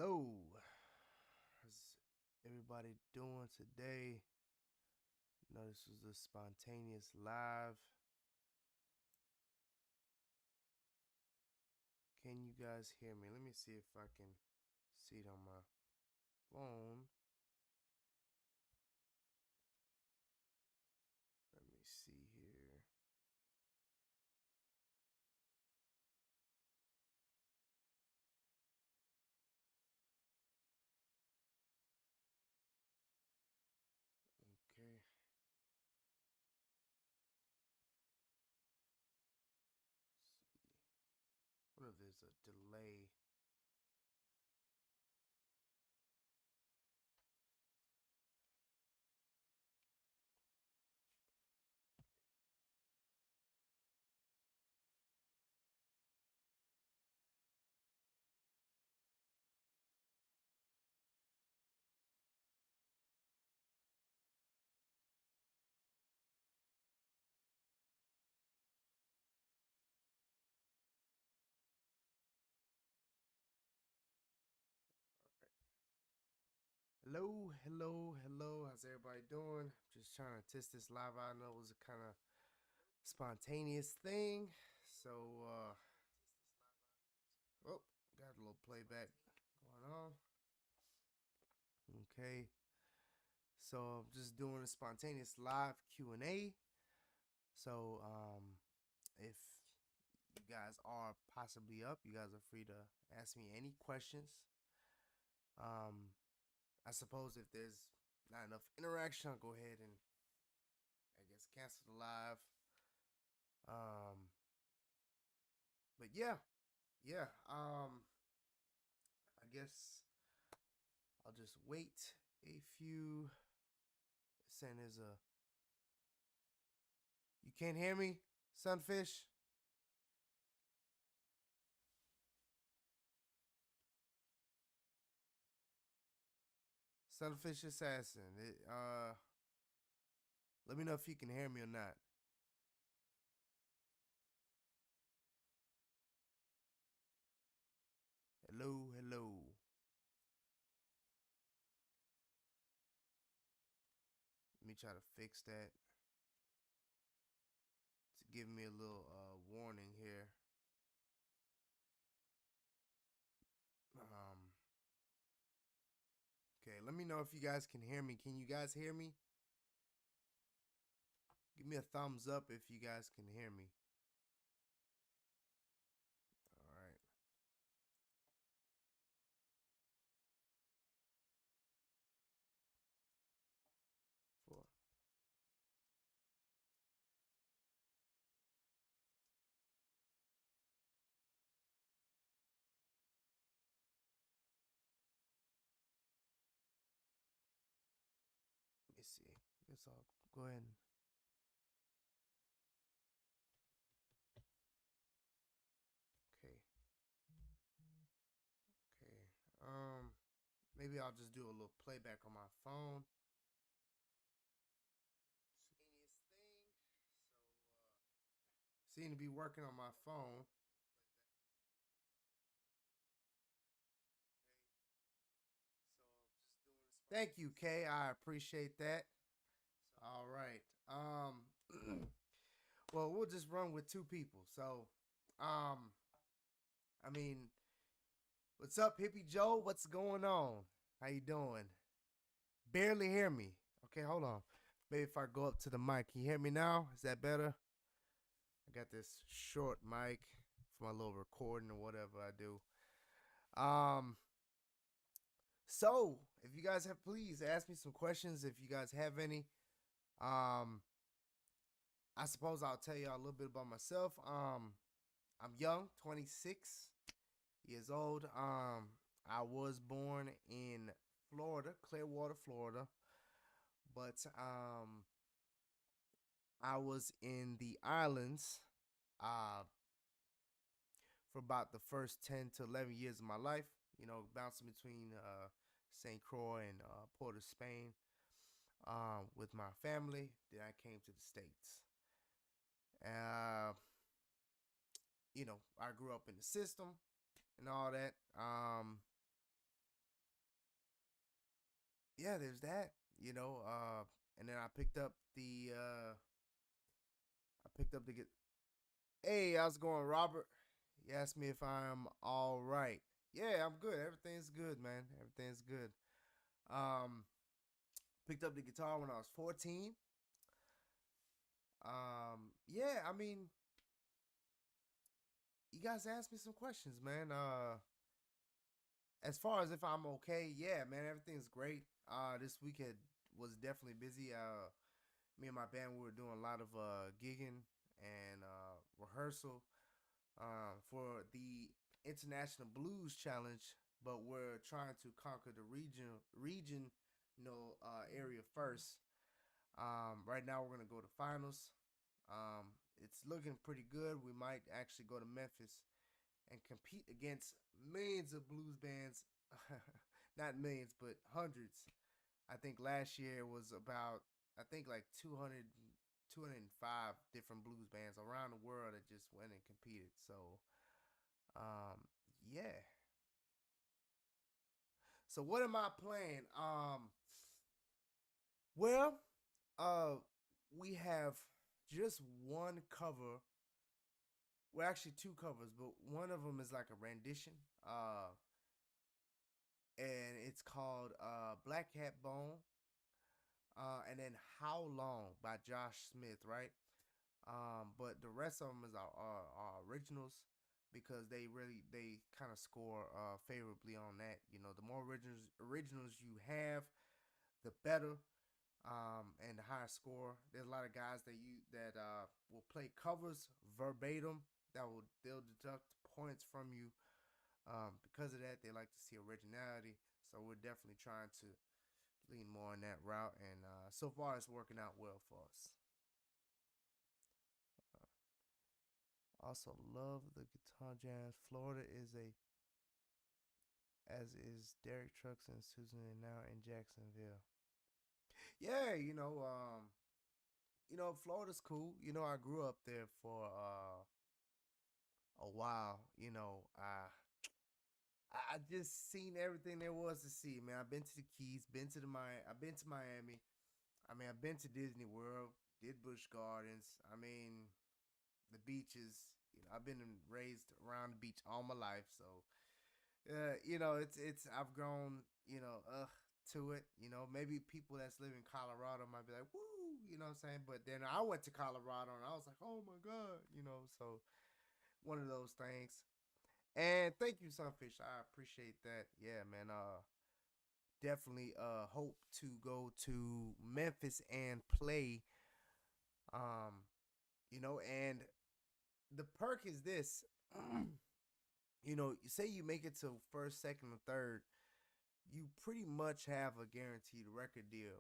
Hello. How's everybody doing today? This was a spontaneous live. Can you guys hear me? Let me see if I can see it on my phone. Let me see here. Okay. Let's see. What if there's a delay? Hello, hello, hello. How's everybody doing? Just trying to test this live out. I know it was a kind of spontaneous thing. So, oh, got a little playback going on. Okay. So I'm just doing a spontaneous live Q&A. So if you guys are possibly up, you guys are free to ask me any questions. I suppose if there's not enough interaction, I'll go ahead and I guess cancel the live. But yeah. I guess I'll just wait a few. Saying there's a. You can't hear me, Sunfish? Sunfish Assassin. Let me know if you can hear me or not. Hello, hello. Let me try to fix that. To give me a little warning here. Okay, let me know if you guys can hear me. Can you guys hear me? Give me a thumbs up if you guys can hear me. All right. Four. Let me see. I guess I'll go ahead and okay. Okay. Maybe I'll just do a little playback on my phone. Seem to be working on my phone. Thank you, Kay. I appreciate that. All right. Well, we'll just run with two people. So, I mean, what's up, Hippie Joe? What's going on? How you doing? Barely hear me. Okay, hold on. Maybe if I go up to the mic, can you hear me now? Is that better? I got this short mic for my little recording or whatever I do. So if you guys have, please ask me some questions if you guys have any. I suppose I'll tell you a little bit about myself. I'm young, 26 years old. I was born in Florida, Clearwater, Florida, but I was in the islands for about the first 10 to 11 years of my life, bouncing between St. Croix and Port of Spain with my family. Then I came to the States. Uh, I grew up in the system and all that. yeah, there's that. You know, and then I picked up the get. Hey, how's it going, Robert? You asked me if I'm all right. Yeah, I'm good. Everything's good, man. Everything's good. Um, Picked up the guitar when I was 14. Yeah, I mean, you guys asked me some questions, man. As far as if I'm okay, yeah, man, everything's great. This weekend was definitely busy. Me and my band, we were doing a lot of gigging and rehearsal for the International Blues Challenge, but we're trying to conquer the regional area first. Right now, we're gonna go to finals. It's looking pretty good. We might actually go to Memphis and compete against millions of blues bands. Not millions, but hundreds. I think last year was about, I think like 205 different blues bands around the world that just went and competed. So, um, yeah. So what am I playing? Well, uh, we have just one cover. Well, actually two covers, but one of them is like a rendition. And it's called Black Hat Bone. And then How Long by Josh Smith, right? But the rest of them is our originals because they kind of score favorably on that. You know, the more originals you have, the better. And the higher score. There's a lot of guys that will play covers verbatim they'll deduct points from you. Because of that, they like to see originality. So we're definitely trying to lean more on that route, and so far it's working out well for us. Also, love the guitar jams. Florida is a as is Derek Trucks and Susan, and now in Jacksonville. Yeah, Florida's cool. You know, I grew up there for a while. I just seen everything there was to see, man. I've been to the Keys, I've been to Miami. I mean, I've been to Disney World, did Busch Gardens. I mean, the beaches. I've been raised around the beach all my life, so it's I've grown, to it. Maybe people that's live in Colorado might be like, "Woo," what I'm saying. But then I went to Colorado and I was like, "Oh my god." So one of those things. And thank you, Sunfish. I appreciate that. Yeah, man. Definitely hope to go to Memphis and play. Um, and the perk is this. You say you make it to first, second, or third, you pretty much have a guaranteed record deal.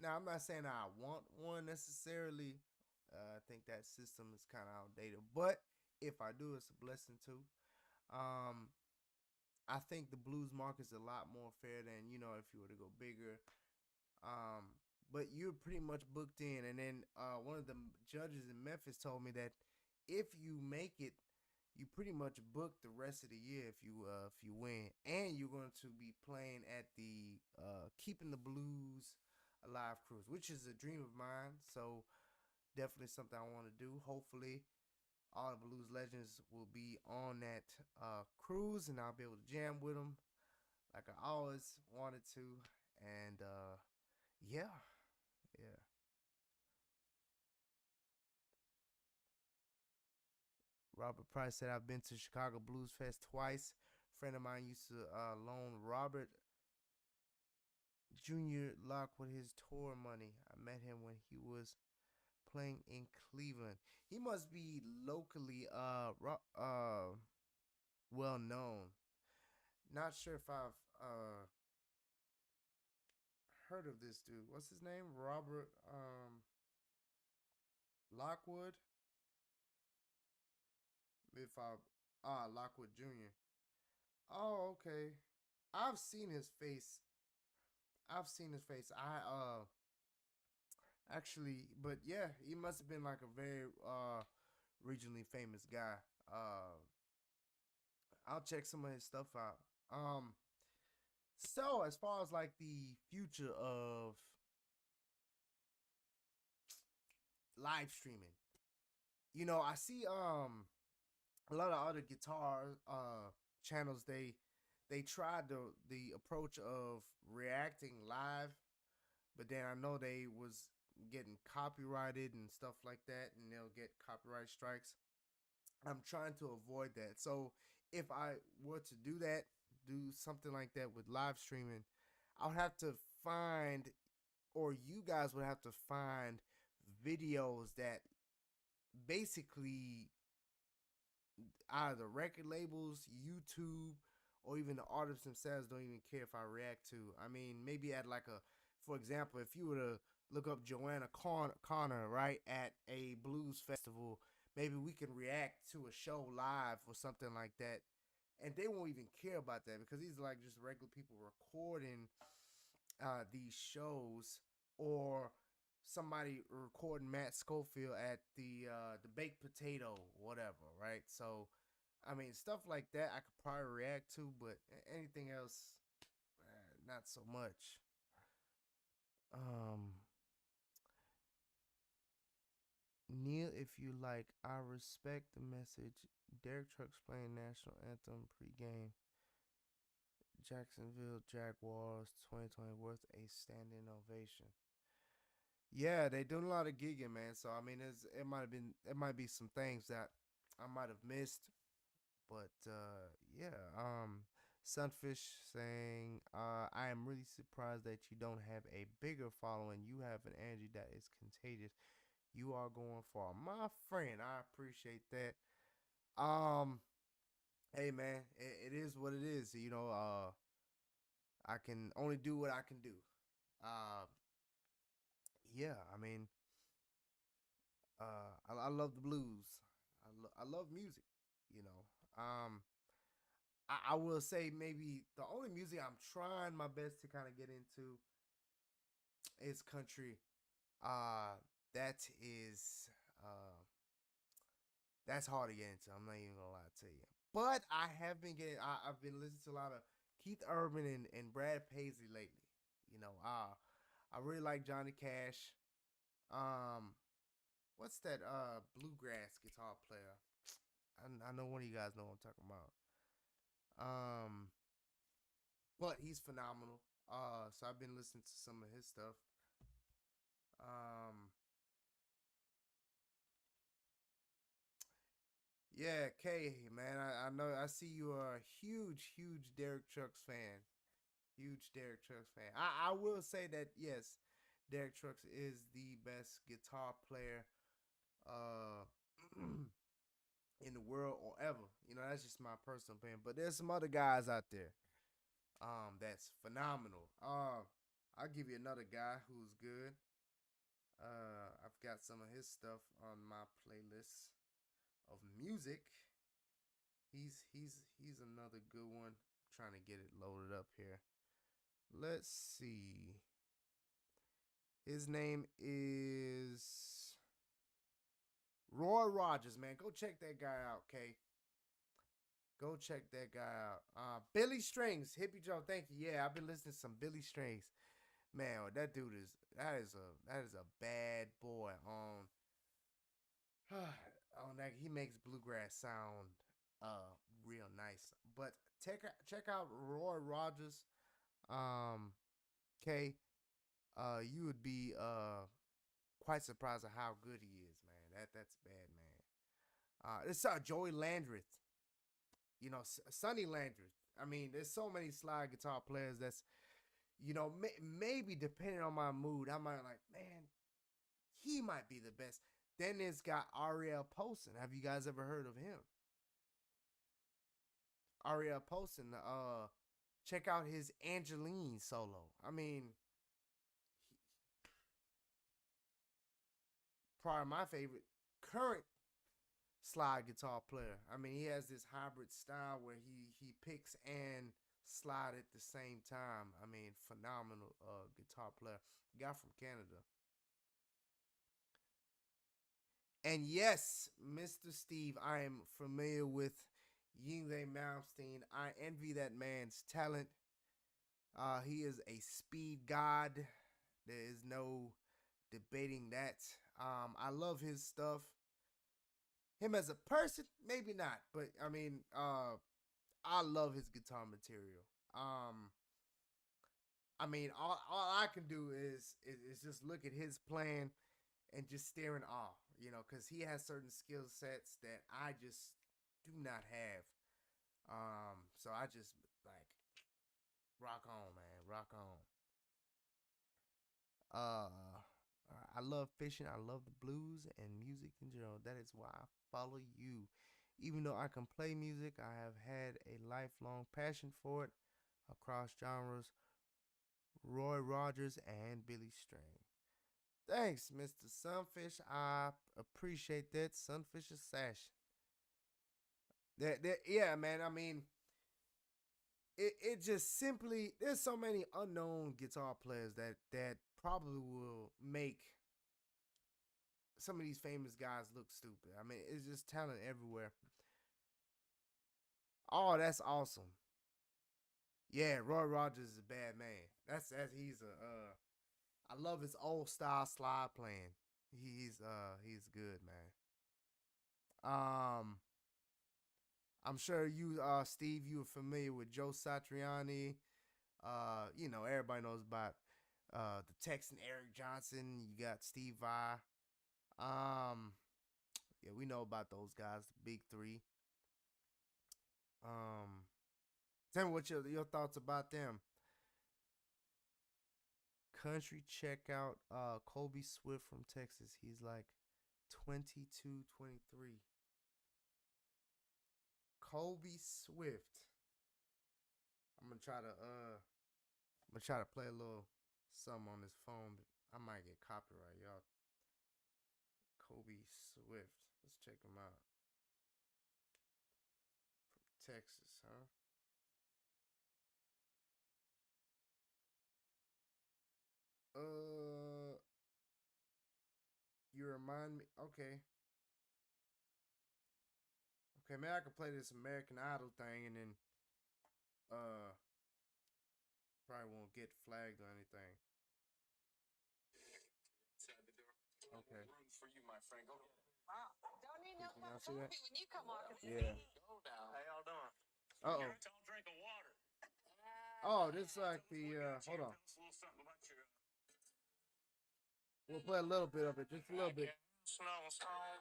Now, I'm not saying I want one necessarily. I think that system is kind of outdated, but if I do, it's a blessing too. Um, I think the blues market's a lot more fair than if you were to go bigger. Um, but you're pretty much booked in. And then one of the judges in Memphis told me that if you make it, you pretty much book the rest of the year if you win, and you're going to be playing at the Keeping the Blues Alive cruise, which is a dream of mine. So definitely something I want to do. Hopefully, all the blues legends will be on that cruise, and I'll be able to jam with them like I always wanted to. And yeah, yeah. Robert Price said, I've been to Chicago Blues Fest twice. Friend of mine used to loan Robert Jr. Lockwood his tour money. I met him when he was playing in Cleveland. He must be locally well known. Not sure if I've heard of this dude. What's his name? Robert Lockwood. If I Lockwood Jr. Oh, okay. I've seen his face. I've seen his face. I actually, but yeah, he must have been like a very regionally famous guy. I'll check some of his stuff out. So as far as like the future of live streaming, I see a lot of other guitar channels, they tried the approach of reacting live, but then I know they was getting copyrighted and stuff like that, and they'll get copyright strikes. I'm trying to avoid that. So if I were to do that, do something like that with live streaming, I would have to find, or you guys would have to find videos that basically either record labels, YouTube, or even the artists themselves don't even care if I react to. I mean, maybe at like a, for example, if you were to look up Joanna Connor, right, at a blues festival, maybe we can react to a show live or something like that. And they won't even care about that because these are like just regular people recording these shows, or somebody recording Matt Schofield at the baked potato, whatever, right? So, I mean, stuff like that I could probably react to, but anything else, not so much. Um, Neil, if you like, I respect the message. Derek Trucks playing national anthem pregame. Jacksonville Jaguars 2020 worth a standing ovation. Yeah, they doing a lot of gigging, man. So I mean, it might be some things that I might have missed, but yeah. Sunfish saying, I am really surprised that you don't have a bigger following. You have an energy that is contagious. You are going far, my friend. I appreciate that. Hey man, it is what it is. I can only do what I can do. Uh, yeah. I mean, I love the blues. I love music. You know, I will say maybe the only music I'm trying my best to kind of get into is country. Uh, that is uh, that's hard to get into. I'm not even gonna lie to you. But I have been getting. I've been listening to a lot of Keith Urban and Brad Paisley lately. I really like Johnny Cash. Um, what's that bluegrass guitar player? I know one of you guys know what I'm talking about. Um, but he's phenomenal. So I've been listening to some of his stuff. Um, yeah, Kay, man, I know I see you are a huge Derek Trucks fan. Huge Derek Trucks fan. I will say that yes, Derek Trucks is the best guitar player uh in the world or ever. That's just my personal opinion. But there's some other guys out there that's phenomenal. I'll give you another guy who's good. I've got some of his stuff on my playlist of music. He's another good one. I'm trying to get it loaded up here. Let's see. His name is Roy Rogers, man. Go check that guy out, okay? Go check that guy out. Billy Strings, Hippie Joe. Thank you. Yeah, I've been listening to some Billy Strings. Man, that dude that is a bad boy on that. He makes bluegrass sound real nice. But check out Roy Rogers. Um, okay. You would be quite surprised at how good he is, man. That's bad, man. It's Joey Landreth. Sonny Landreth. I mean, there's so many slide guitar players that's, maybe depending on my mood, I might like, man, he might be the best. Then there's got Ariel Poston. Have you guys ever heard of him? Ariel Poston. Check out his Angeline solo. I mean, probably my favorite current slide guitar player. I mean, he has this hybrid style where he picks and slide at the same time. I mean, phenomenal guitar player. Guy from Canada. And yes, Mr. Steve, I am familiar with Yingwei Malmsteen. I envy that man's talent. He is a speed god. There is no debating that. I love his stuff. Him as a person, maybe not, but I mean, I love his guitar material. Um, I mean, all I can do is just look at his playing and just stare in awe, because he has certain skill sets that I just do not have. So I just like rock on, man, rock on. I love fishing. I love the blues and music in general. That is why I follow you. Even though I can play music, I have had a lifelong passion for it across genres. Roy Rogers and Billy Strang. Thanks, Mr. Sunfish. I appreciate that. Sunfish Assassin. Yeah, man. I mean, it just simply there's so many unknown guitar players that probably will make some of these famous guys look stupid. I mean, it's just talent everywhere. Oh, that's awesome. Yeah, Roy Rogers is a bad man. That's he's a I love his old style slide playing. He's good, man. Um I'm sure you Steve, you are familiar with Joe Satriani. Everybody knows about the Texan Eric Johnson. You got Steve Vai. Um yeah, we know about those guys, the big three. Um Tell me what your thoughts about them. Country check out Kobe Swift from Texas. He's like 22, 23. Kobe Swift. I'm gonna try to play a little something on this phone, but I might get copyright, y'all. Kobe Swift. Let's check him out. From Texas, huh? Uh you remind me, okay. Okay, maybe I can play this American Idol thing and then uh probably won't get flagged or anything. Okay. Wow. Don't need no Can cup y'all of see that? coffee when you come walking in. Yeah. How y'all doing? Uh oh. Tall drink of water. Oh, this is like the hold on. We'll play a little bit of it, just a little bit. Snow storm.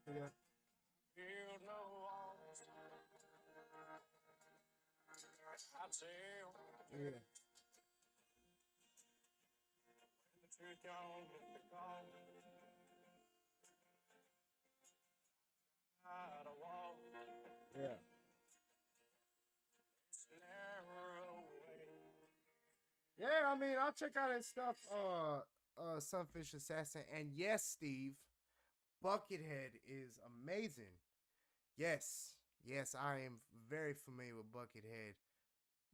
Yeah. Build no walls. I tell Yeah. the truth gone with the call. Try to walk Yeah. this narrow way. Yeah, I mean, I'll check out his stuff, Sunfish Assassin. And yes, Steve, Buckethead is amazing. Yes. Yes, I am very familiar with Buckethead.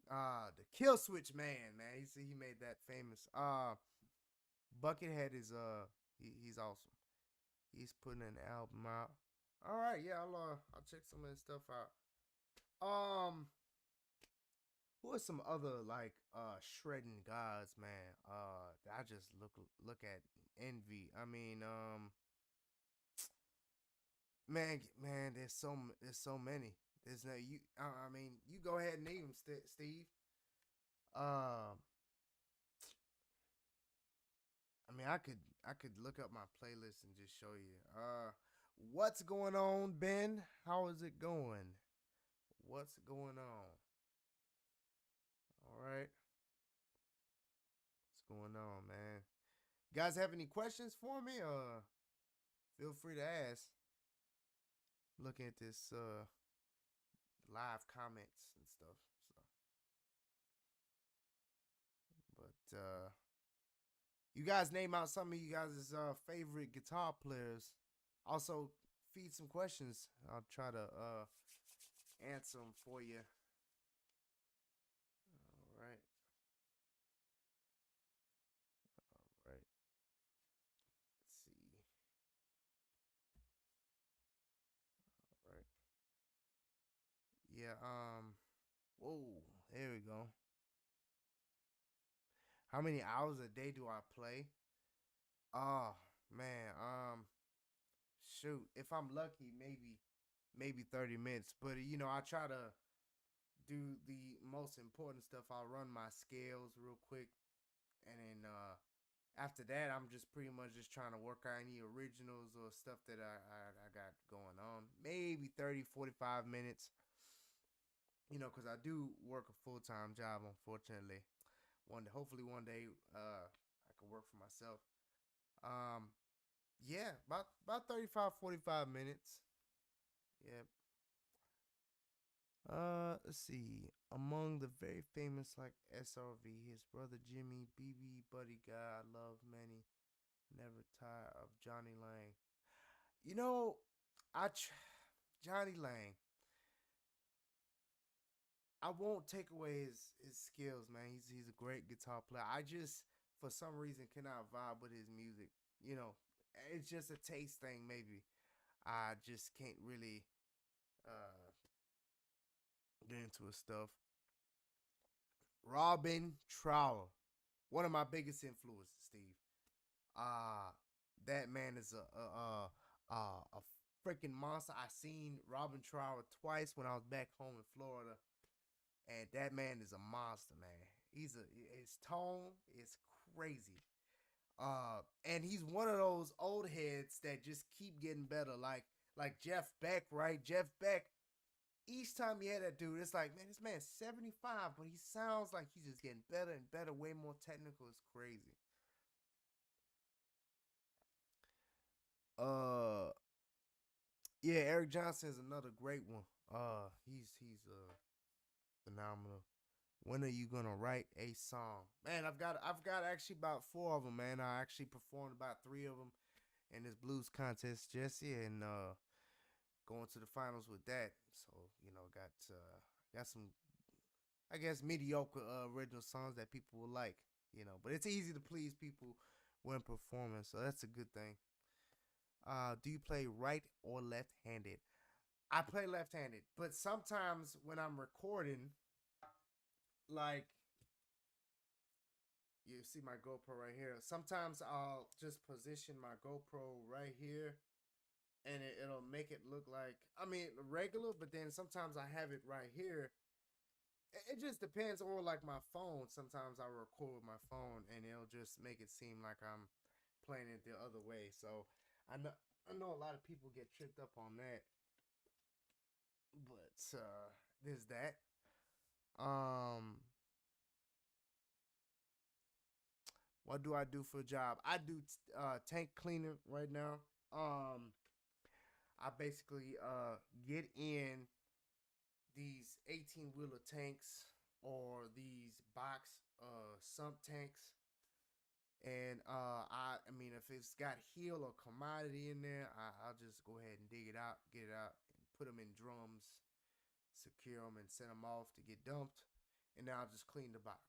The Kill Switch man. He made that famous. Buckethead is he's awesome. He's putting an album out. All right, yeah, I'll check some of his stuff out. Um, who are some other like shredding gods, man? That I just look at envy. I mean, man, there's so many. There's no you. I mean, you go ahead and name them, Steve. Um, I mean, I could look up my playlist and just show you. What's going on, Ben? How is it going? What's going on? All right. What's going on, man? You guys have any questions for me? Feel free to ask. Looking at this live comments and stuff. But you guys name out some of you guys' favorite guitar players. Also feed some questions. I'll try to answer them for you. All right. All right. Let's see. All right. Yeah, whoa. Here we go. How many hours a day do I play? Oh man, shoot. If I'm lucky, maybe 30 minutes. But I try to do the most important stuff. I'll run my scales real quick, and then after that, I'm just pretty much just trying to work out any originals or stuff that I got going on. Maybe 30, 45 minutes. Because I do work a full time job. Unfortunately, hopefully one day, I can work for myself. Um, yeah, about 35, 45 minutes. Yeah. Let's see. Among the very famous like SRV, his brother Jimmy, BB, Buddy Guy, I love many, never tire of Johnny Lang. You know, I tr- Johnny Lang. I won't take away his skills, man. He's a great guitar player. I just for some reason cannot vibe with his music. You know, it's just a taste thing. Maybe I just can't really uh get into his stuff. Robin Trower, one of my biggest influences, Steve. Uh that man is a freaking monster. I seen Robin Trower twice when I was back home in Florida, and that man is a monster, man. His tone is crazy. And he's one of those old heads that just keep getting better, like Jeff Beck, right? Jeff Beck. Each time you hear that dude, it's like, man, this man's 75, but he sounds like he's just getting better and better, way more technical. It's crazy. Uh, yeah, Eric Johnson is another great one. He's phenomenal. When are you gonna write a song, man? I've got actually about four of them, man. I actually performed about three of them in this blues contest just here, and going to the finals with that. So got some, I guess, mediocre original songs that people will like. But it's easy to please people when performing, so that's a good thing. Do you play right or left-handed? I play left-handed, but sometimes when I'm recording, like you see my GoPro right here. Sometimes I'll just position my GoPro right here, and it'll make it look like, I mean, regular, but then sometimes I have it right here. It just depends, or like my phone. Sometimes I record with my phone, and it'll just make it seem like I'm playing it the other way. So I know a lot of people get tripped up on that, but there's that. Um, what do I do for a job? I do tank cleaner right now. I basically get in these 18 wheeler tanks or these box sump tanks. And I mean, if it's got heel or commodity in there, I'll just go ahead and dig it out, get it out, and put them in drums, secure them, and send them off to get dumped. And then I'll just clean the box.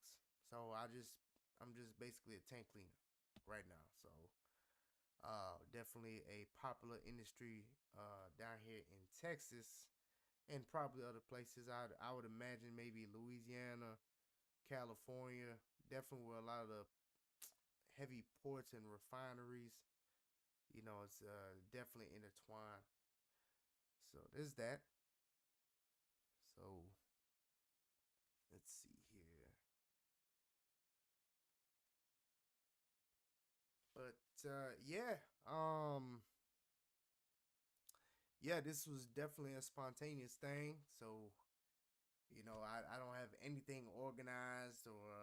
So I'm just basically a tank cleaner right now. So definitely a popular industry down here in Texas and probably other places. I would imagine maybe Louisiana, California, definitely where a lot of the heavy ports and refineries. It's definitely intertwined. So there's that. So let's see here. But yeah, this was definitely a spontaneous thing. So I don't have anything organized or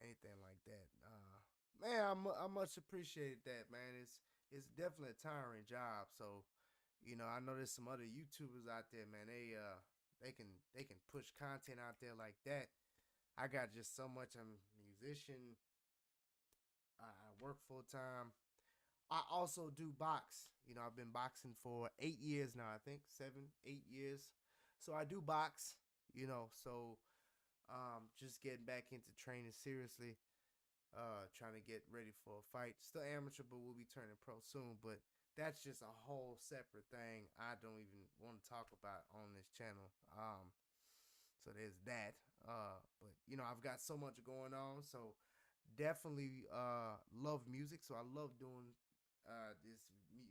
anything like that. Man, I much appreciated that, man. It's definitely a tiring job. So, I know there's some other YouTubers out there, man. They can push content out there like that. I got just so much. I'm a musician. I work full time. I also do box. I've been boxing for 8 years now. I think 7, 8 years. So I do box. So just getting back into training seriously. Trying to get ready for a fight. Still amateur, but we'll be turning pro soon. But that's just a whole separate thing I don't even want to talk about on this channel. So there's that. But you know, I've got so much going on, so definitely love music. So I love doing this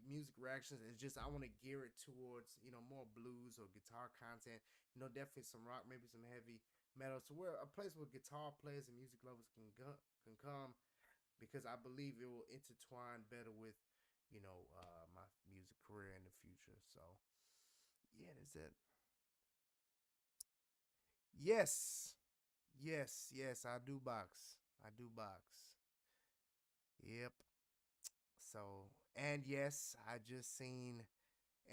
music reactions. It's just I want to gear it towards more blues or guitar content. Definitely some rock, maybe some heavy metal. So we're a place where guitar players and music lovers can come because I believe it will intertwine better with my music career in the future. So yeah, that's it. Yes, yes, I do box. I do box. Yep. So, and yes, I just seen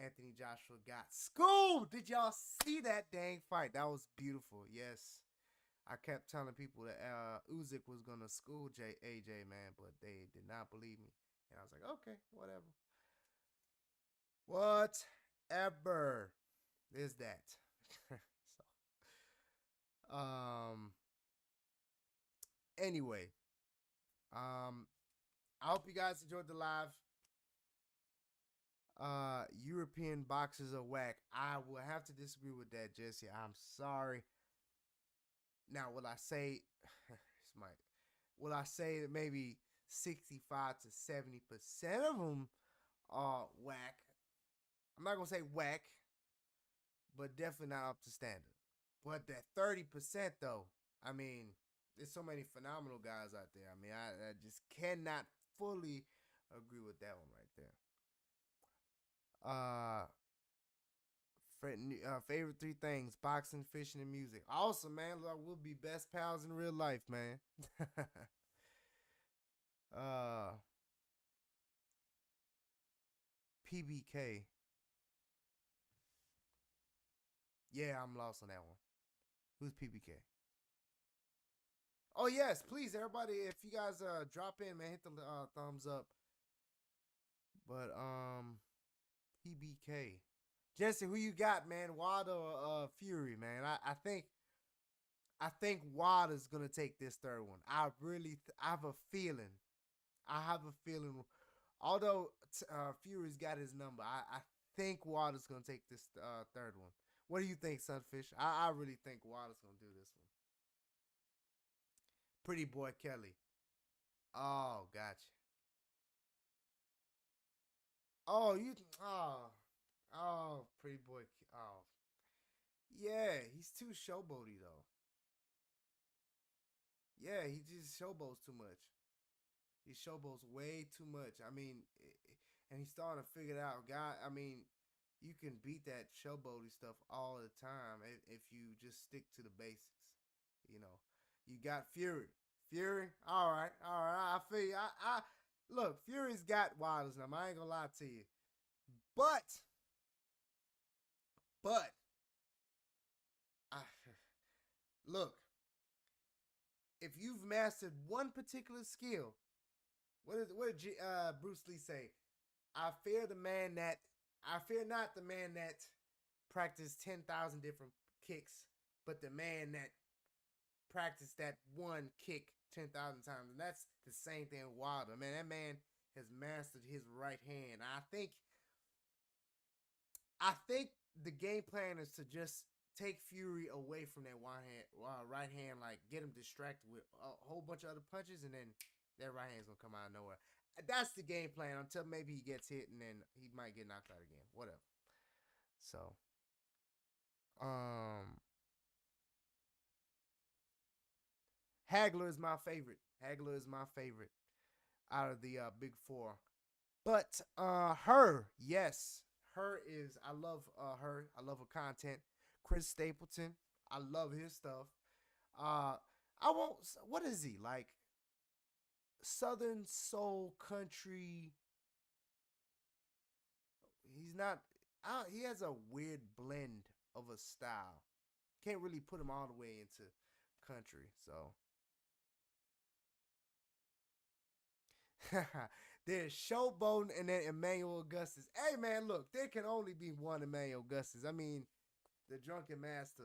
Anthony Joshua got schooled. Did y'all see that dang fight? That was beautiful. Yes. I kept telling people that Usyk was gonna school AJ, man, but they did not believe me. And I was like, okay, whatever. Whatever is that. so, anyway, I hope you guys enjoyed the live. European boxers are whack. I will have to disagree with that, Jesse. I'm sorry. Now, will I say it's my will I say that maybe 65 to 70% of them are whack? I'm not gonna say whack, but definitely not up to standard. But that 30% though, I mean, there's so many phenomenal guys out there. I mean, I just cannot fully agree with that one right there. Uh, favorite three things: boxing, fishing, and music. Awesome, man. Like, we'll be best pals in real life, man. uh, PBK. Yeah, I'm lost on that one. Who's PBK? Oh yes, please, everybody. If you guys drop in, man, hit the thumbs up. But PBK. Jesse, who you got, man? Wilder or Fury, man? I think Wilder's gonna take this third one. I have a feeling. I have a feeling. Although Fury's got his number, I think Wilder's gonna take this third one. What do you think, Sunfish? I really think Wilder's gonna do this one. Pretty boy Kelly. Oh, gotcha. Oh, you. Pretty boy. Oh, yeah. He's too showboaty though. Yeah, he just showboats too much. He showboats way too much. I mean, and he's starting to figure it out. God, I mean, you can beat that showboaty stuff all the time if you just stick to the basics. You know, you got Fury. Fury, all right, all right. I feel you. I look. Fury's got Wilders now. I ain't gonna lie to you, but but I look. If you've mastered one particular skill, what did Bruce Lee say? I fear the man that I fear not the man that practiced 10,000 different kicks, but the man that practiced that one kick 10,000 times. And that's the same thing with Wilder. Man, that man has mastered his right hand. I think the game plan is to just take Fury away from that right hand, like get him distracted with a whole bunch of other punches, and then that right hand's gonna come out of nowhere. That's the game plan until maybe he gets hit and then he might get knocked out again. Whatever. So, um, Hagler is my favorite. Hagler is my favorite out of the big four. But her, yes, her is. I love her. I love her content. Chris Stapleton, I love his stuff. Uh, I won't. What is he like? Southern soul country. He's not. He has a weird blend of a style. Can't really put him all the way into country. So there's Showboat and then Emmanuel Augustus. Hey man, look, there can only be one Emmanuel Augustus. I mean, the Drunken Master.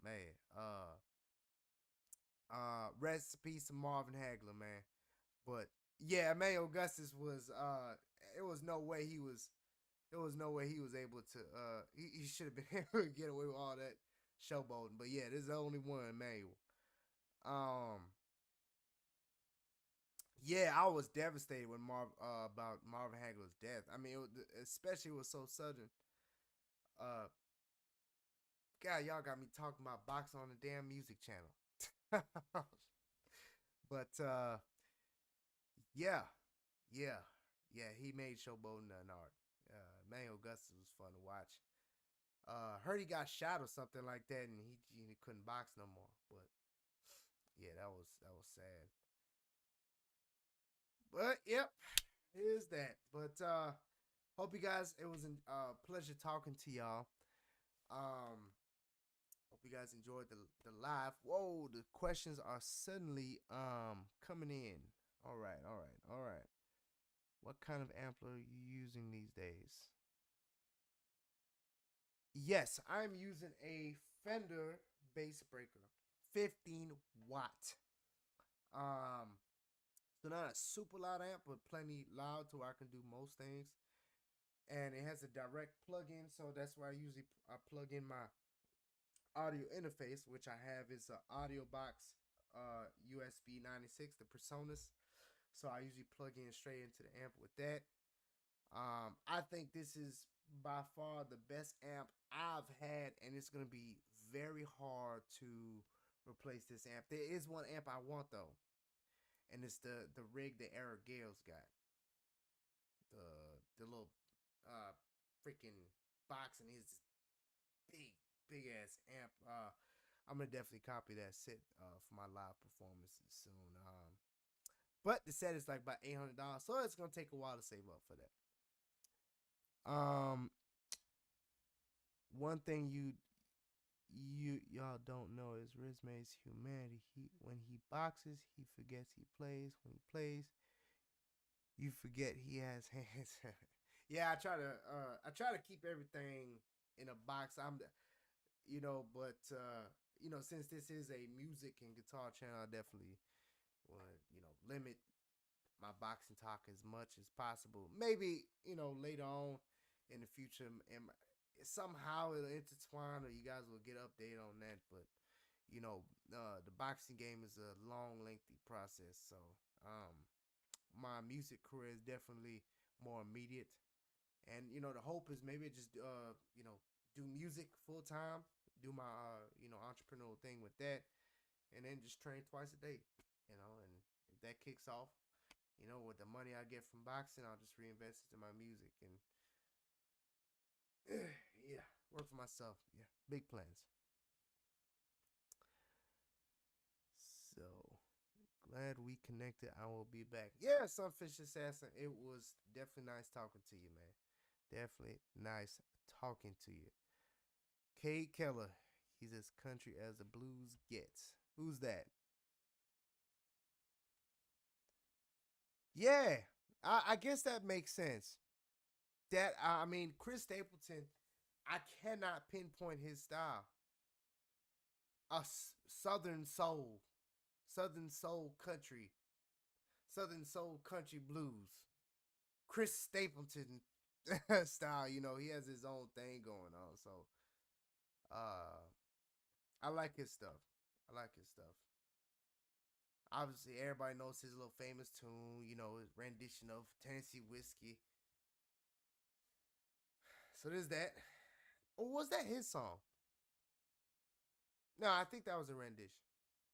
Man. Rest in peace to Marvin Hagler, man. But yeah, Emmanuel Augustus was. It was no way he was. There was no way he was able to. He should have been able to get away with all that showboating. But yeah, this is the only one manual. Um, yeah, I was devastated when about Marvin Hagler's death. I mean, especially it was so sudden. Uh, God, y'all got me talking about boxing on the damn music channel. But yeah, yeah, yeah. He made showboating an art. Manuel Augustus was fun to watch. Heard he got shot or something like that, and he couldn't box no more. But yeah, that was sad. But yep, here's that. But hope you guys. It was a pleasure talking to y'all. Hope you guys enjoyed the live. Whoa, the questions are suddenly coming in. All right, all right, all right. What kind of amp are you using these days? Yes, I'm using a Fender bass breaker, 15 watt. Um, so not a super loud amp, but plenty loud to where I can do most things. And it has a direct plug-in, so that's why I plug in my audio interface, which I have is an audio box USB 96, the Personas. So I usually plug in straight into the amp with that. I think this is by far the best amp I've had, and it's gonna be very hard to replace this amp. There is one amp I want though, and it's the rig that Eric Gale's got. The little freaking box and his big ass amp. I'm gonna definitely copy that set for my live performances soon. But the set is like about $800, so it's gonna take a while to save up for that. One thing y'all don't know is Rizme's humanity. When he boxes, he forgets he plays. When he plays, you forget he has hands. Yeah, I try to keep everything in a box. But since this is a music and guitar channel, I definitely want to limit my boxing talk as much as possible. Maybe later on in the future, and somehow it'll intertwine, or you guys will get updated on that. But the boxing game is a long, lengthy process. So my music career is definitely more immediate, and the hope is maybe just do music full time, do my entrepreneurial thing with that, and then just train twice a day. And if that kicks off, with the money I get from boxing, I'll just reinvest it in my music and yeah, work for myself. Yeah, big plans. So glad we connected. I will be back. Yeah, Sunfish Assassin. It was definitely nice talking to you, man. Definitely nice talking to you. Cade Keller. He's as country as the blues gets. Who's that? Yeah, I guess that makes sense. That I mean, Chris Stapleton. I cannot pinpoint his style. A southern soul, southern soul country, southern soul country blues. Chris Stapleton style. He has his own thing going on. So, uh, I like his stuff. I like his stuff. Obviously, everybody knows his little famous tune. His rendition of Tennessee Whiskey. So there's that. Or was that his song? No, I think that was a rendition.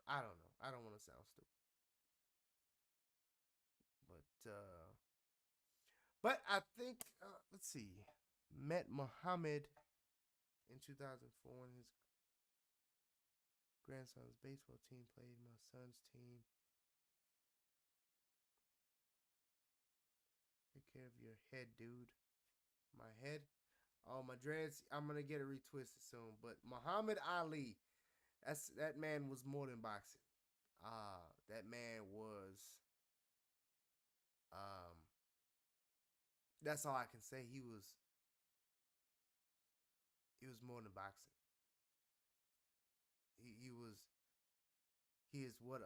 I don't know. I don't want to sound stupid. But I think let's see. Met Muhammad in 2004 when his grandson's baseball team played my son's team. Take care of your head, dude. My head. Oh, my dreads. I'm gonna get it retwisted soon. But Muhammad Ali, that man was more than boxing. That man was. Um, that's all I can say. He was more than boxing. He was. He is what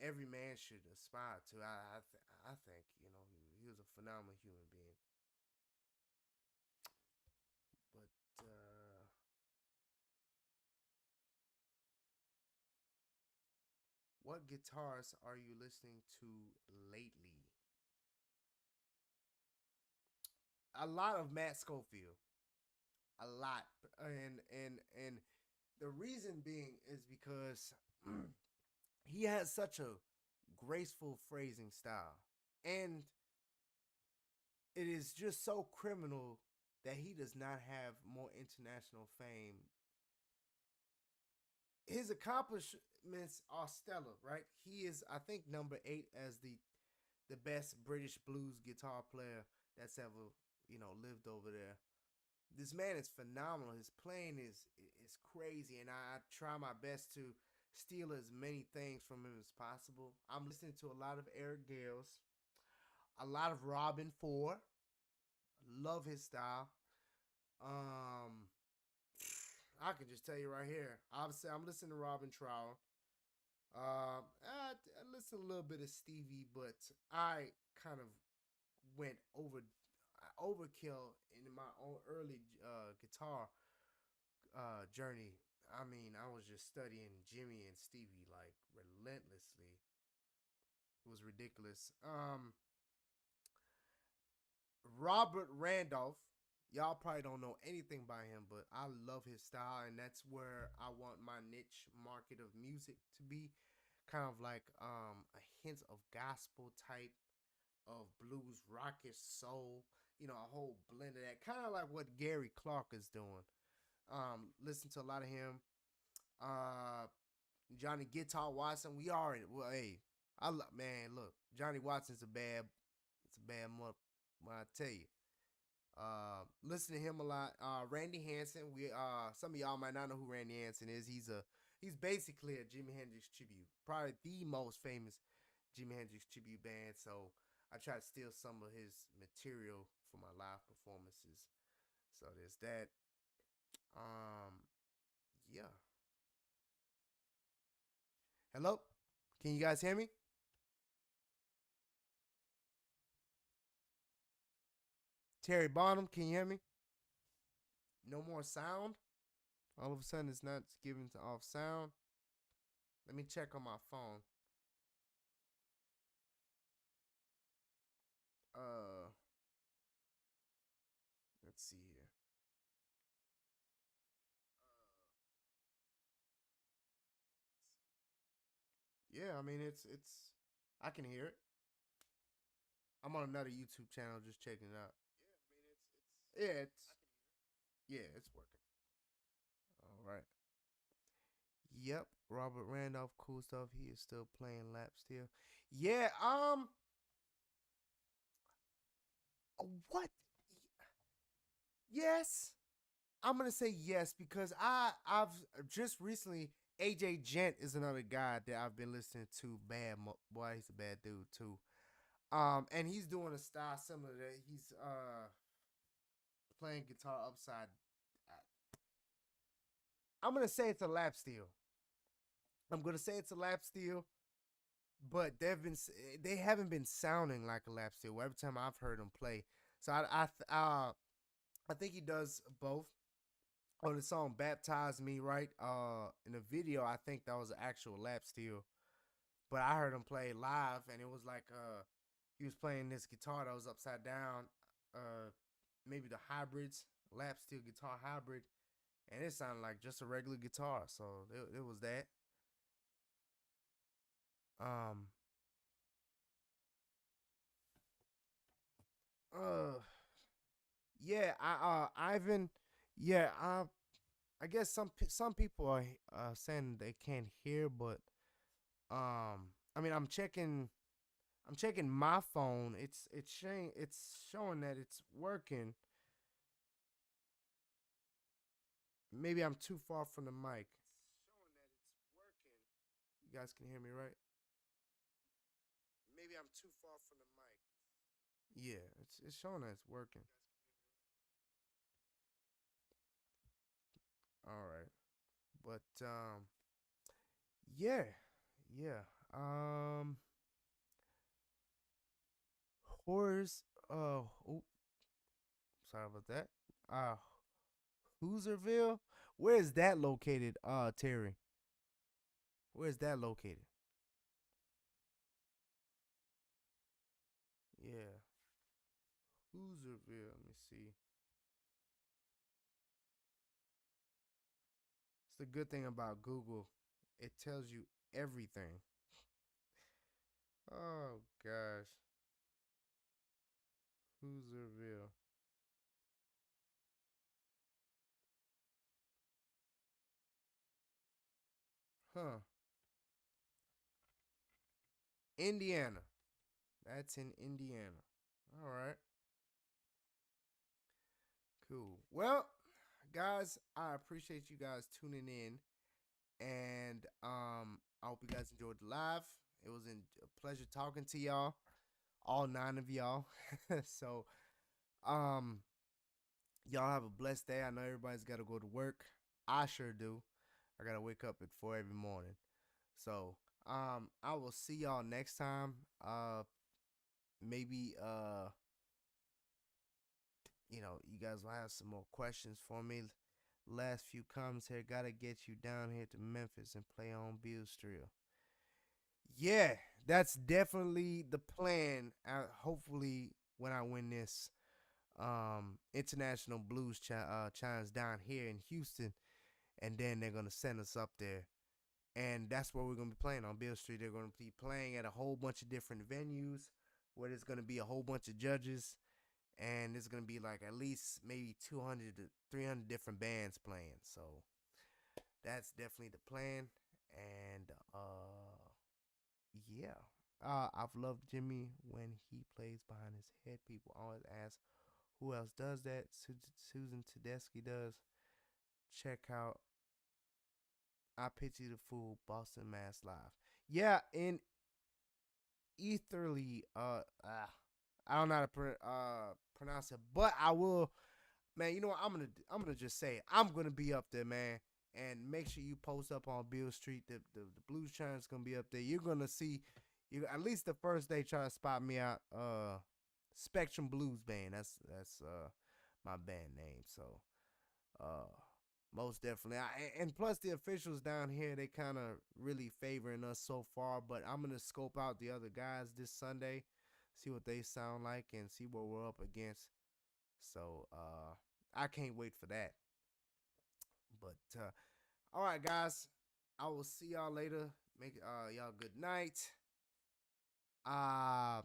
every man should aspire to. I think he was a phenomenal human being. But What guitars are you listening to lately? A lot of Matt Schofield. A lot. And the reason being is because he has such a graceful phrasing style. And it is just so criminal that he does not have more international fame. His accomplishments are stellar, right? He is, I think, number 8 as the best British blues guitar player that's ever, lived over there. This man is phenomenal. His playing is crazy, and I try my best to steal as many things from him as possible. I'm listening to a lot of Eric Gales, a lot of Robin Ford. Love his style. Um, I can just tell you right here. Obviously, I'm listening to Robin Trower. I listen a little bit of Stevie, but I kind of went overkill in my own early guitar journey. I mean, I was just studying Jimmy and Stevie like relentlessly. It was ridiculous. Robert Randolph. Y'all probably don't know anything by him, but I love his style, and that's where I want my niche market of music to be. Kind of like a hint of gospel type of blues, rockish soul. A whole blend of that. Kind of like what Gary Clark is doing. Listen to a lot of him. Uh, Johnny Guitar Watson. We already well, hey, man. Look, Johnny Watson's it's a bad month. When I tell you, listen to him a lot. Randy Hansen. Some of y'all might not know who Randy Hansen is. He's basically a Jimi Hendrix tribute, probably the most famous Jimi Hendrix tribute band. So I try to steal some of his material for my live performances. So there's that. Um, yeah. Hello, can you guys hear me? Terry Bonham, can you hear me? No more sound. All of a sudden, it's not giving to off sound. Let me check on my phone. Uh, let's see here. Yeah, I mean it's. I can hear it. I'm on another YouTube channel just checking it out. Yeah, it's working. All right. Yep, Robert Randolph, cool stuff. He is still playing lap steel. Yeah. What? Yes. I'm gonna say yes because I've just recently AJ Gent is another guy that I've been listening to. Boy, he's a bad dude too. And he's doing a style similar to that. He's playing guitar upside. I'm gonna say it's a lap steel. I'm gonna say it's a lap steel, but they haven't been sounding like a lap steel every time I've heard him play. So I think he does both. On the song "Baptize Me," right? In the video, I think that was an actual lap steel, but I heard him play live, and it was like he was playing this guitar that was upside down, uh, maybe the hybrids, lap steel guitar hybrid, and it sounded like just a regular guitar. So it was that. Um, uh, yeah, Ivan, yeah, I guess some people are saying they can't hear, but I mean, I'm checking my phone. It's showing that it's working. Maybe I'm too far from the mic. You guys can hear me, right? Maybe I'm too far from the mic. Yeah, it's showing that it's working. All right, but yeah, yeah. Um, Horrors. Oh, sorry about that. Uh, Hooserville. Where is that located? Terry. Where is that located? Hoozerville. Let me see. It's the good thing about Google. It tells you everything. Oh gosh. Hoozerville. Huh. Indiana. That's in Indiana. All right. Cool. Well, guys, I appreciate you guys tuning in. And I hope you guys enjoyed the live. It was a pleasure talking to y'all. All 9 of y'all. So um y'all have a blessed day. I know everybody's gotta go to work. I sure do. I gotta wake up at 4 every morning. So I will see y'all next time. Maybe you guys will have some more questions for me. Last few comments here. Gotta get you down here to Memphis and play on Bill Street. Yeah, that's definitely the plan. Hopefully, when I win this international blues challenge down here in Houston, and then they're gonna send us up there, and that's where we're gonna be playing on Bill Street. They're gonna be playing at a whole bunch of different venues where there's gonna be a whole bunch of judges, and there's gonna be like at least maybe 200 to 300 different bands playing. So that's definitely the plan, and yeah. I've loved Jimmy when he plays behind his head. People always ask who else does that. Susan Tedeschi does. Check out I Pity the Fool, Boston Mass Live. Yeah, in Etherly, I don't know how to pronounce it, but I will. Man, you know what? I'm gonna just say it. I'm gonna be up there, man. And make sure you post up on Bill Street. The Blues Challenge gonna be up there. You're gonna see, you at least the first day try to spot me out. Spectrum Blues Band. That's my band name. So uh most definitely. And plus the officials down here, they kind of really favoring us so far. But I'm gonna scope out the other guys this Sunday, see what they sound like, and see what we're up against. So I can't wait for that. But all right, guys, I will see y'all later. Make y'all good night. Uh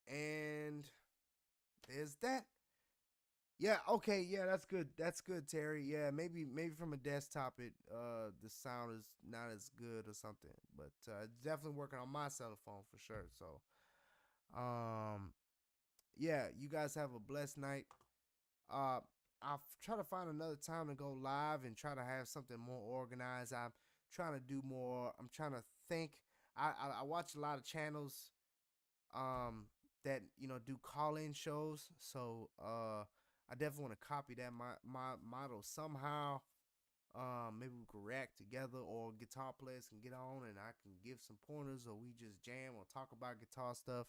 and there's that. Yeah, okay, yeah, that's good. That's good, Terry. Yeah, maybe from a desktop it the sound is not as good or something. But it's definitely working on my cell phone for sure. So um yeah, you guys have a blessed night. Uh, I'll try to find another time to go live and try to have something more organized. I'm trying to do more. I'm trying to think. I watch a lot of channels that do call-in shows. So I definitely want to copy that my model somehow. Maybe we could react together, or guitar players can get on and I can give some pointers, or we just jam or talk about guitar stuff.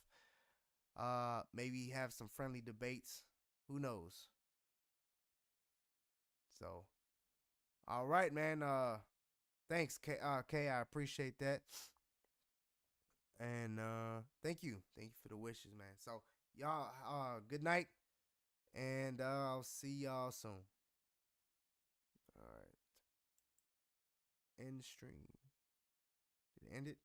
Maybe have some friendly debates. Who knows? So, all right, man. Thanks, K. I appreciate that, and thank you for the wishes, man. So, y'all, good night, and I'll see y'all soon. All right, end stream. Did it end it?